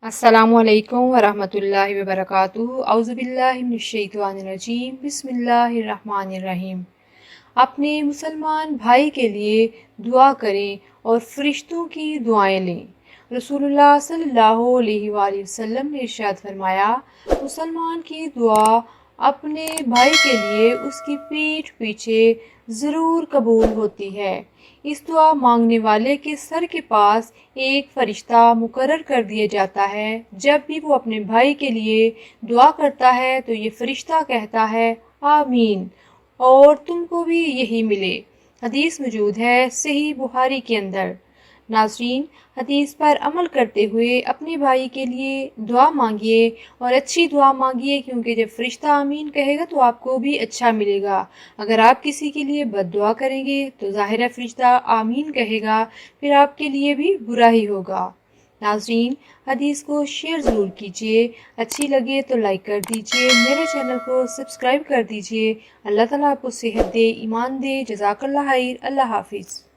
السلام علیکم ورحمۃ اللہ وبرکاتہ۔ اعوذ باللہ من الشیطان الرجیم، بسم اللہ الرحمن الرحیم۔ اپنے مسلمان بھائی کے لیے دعا کریں اور فرشتوں کی دعائیں لیں۔ رسول اللہ صلی اللہ علیہ وآلہ وسلم نے ارشاد فرمایا، مسلمان کی دعا اپنے بھائی کے لیے اس کی پیٹھ پیچھے ضرور قبول ہوتی ہے۔ اس دعا مانگنے والے کے سر کے پاس ایک فرشتہ مقرر کر دیا جاتا ہے۔ جب بھی وہ اپنے بھائی کے لیے دعا کرتا ہے تو یہ فرشتہ کہتا ہے آمین، اور تم کو بھی یہی ملے۔ حدیث موجود ہے صحیح بخاری کے اندر۔ ناظرین، حدیث پر عمل کرتے ہوئے اپنے بھائی کے لیے دعا مانگیے اور اچھی دعا مانگیے، کیونکہ جب فرشتہ آمین کہے گا تو آپ کو بھی اچھا ملے گا۔ اگر آپ کسی کے لیے بد دعا کریں گے تو ظاہر ہے فرشتہ آمین کہے گا، پھر آپ کے لیے بھی برا ہی ہوگا۔ ناظرین، حدیث کو شیئر ضرور کیجیے، اچھی لگے تو لائک کر دیجیے، میرے چینل کو سبسکرائب کر دیجیے۔ اللہ تعالیٰ آپ کو صحت دے، ایمان دے۔ جزاک اللہ خیر۔ اللہ حافظ۔